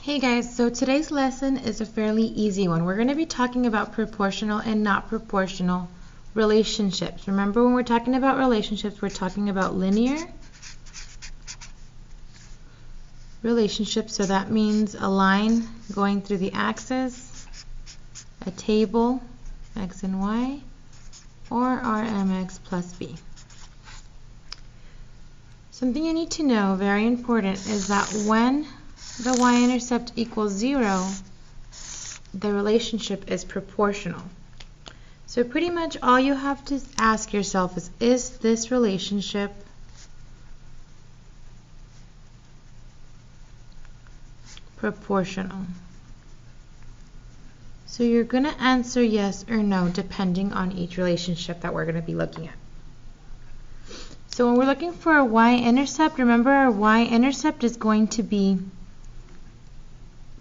Hey guys, so today's lesson is a fairly easy one. We're going to be talking about proportional and not proportional relationships. Remember, when we're talking about relationships, we're talking about linear relationships. So that means a line going through the axis, a table, x and y, or Rmx plus b. Something you need to know, very important, is that when the y-intercept equals 0, the relationship is proportional. So pretty much all you have to ask yourself is this relationship proportional? So you're going to answer yes or no depending on each relationship that we're going to be looking at. So when we're looking for a y-intercept, remember our y-intercept is going to be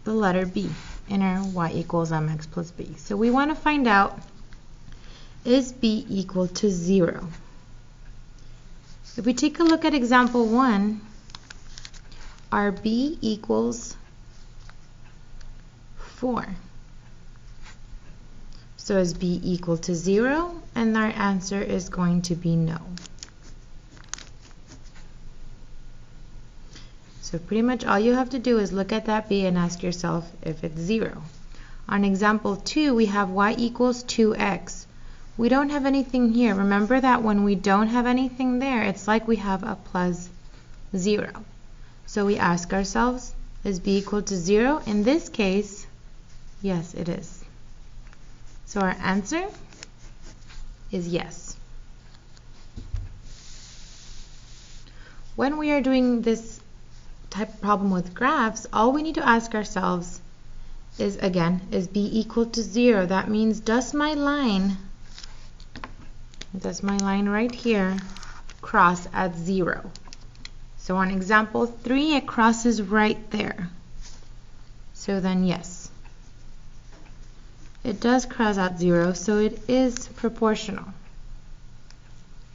the letter b in our y equals mx plus b. So we want to find out, is b equal to 0? If we take a look at example 1, our b equals 4. So is b equal to 0? And our answer is going to be no. So pretty much all you have to do is look at that b and ask yourself if it's 0. On example 2, we have y equals 2x. We don't have anything here. Remember that when we don't have anything there, it's like we have a plus 0. So we ask ourselves, is b equal to 0? In this case, yes, it is. So our answer is yes. When we are doing this type of problem with graphs, all we need to ask ourselves is, again, is b equal to 0? That means does my line right here cross at 0? So on example 3, it crosses right there. So then yes, it does cross at 0, so it is proportional.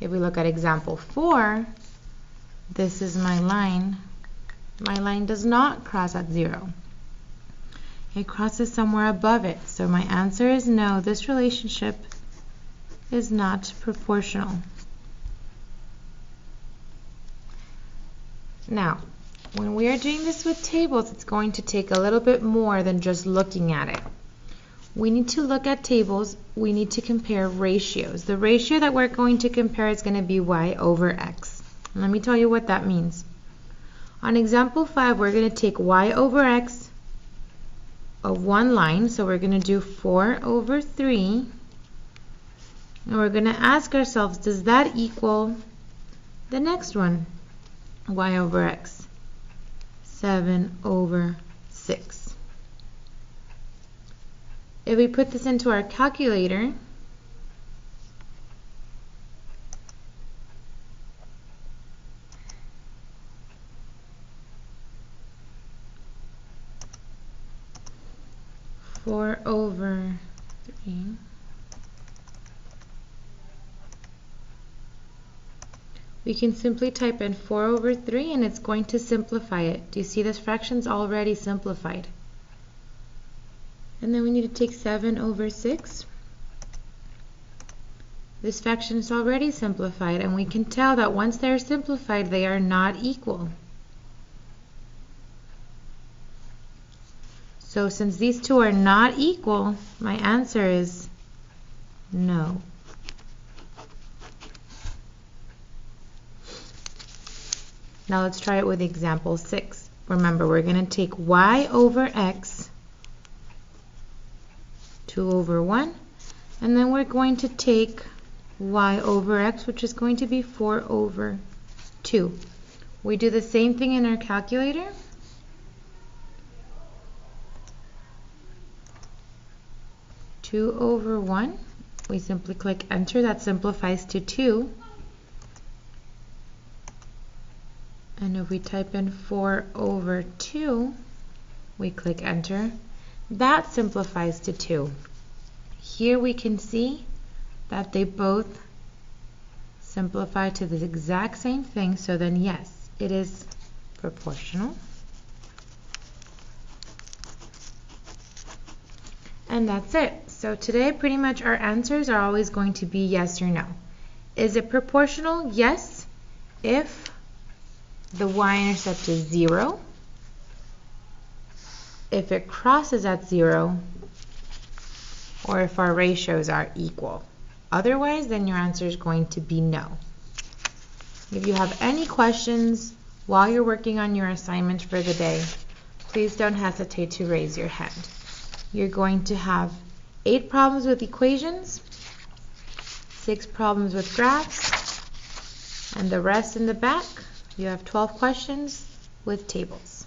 If we look at example 4, this is my line. My line does not cross at 0. It crosses somewhere above it. So my answer is no, this relationship is not proportional. Now, when we are doing this with tables, it's going to take a little bit more than just looking at it. We need to look at tables. We need to compare ratios. The ratio that we're going to compare is going to be y over x. And let me tell you what that means. On example 5, we're going to take y over x of one line, so we're going to do 4 over 3, and we're going to ask ourselves, does that equal the next one, y over x, 7 over 6. If we put this into our calculator, Four over 3. We can simply type in 4 over 3 and it's going to simplify it. Do you see this fraction's already simplified? And then we need to take 7 over 6. This fraction is already simplified, and we can tell that once they're simplified, they are not equal. So since these two are not equal, my answer is no. Now let's try it with example 6. Remember, we're going to take y over x, 2 over 1, and then we're going to take y over x, which is going to be 4 over 2. We do the same thing in our calculator. Two over 1, we simply click enter. That simplifies to 2. And if we type in 4 over 2, we click enter. That simplifies to 2. Here we can see that they both simplify to the exact same thing, so then yes, it is proportional. And that's it. So today pretty much our answers are always going to be yes or no. Is it proportional? Yes, if the y-intercept is 0, if it crosses at 0, or if our ratios are equal. Otherwise, then your answer is going to be no. If you have any questions while you're working on your assignment for the day, please don't hesitate to raise your hand. You're going to have 8 problems with equations, 6 problems with graphs, and the rest in the back, you have 12 questions with tables.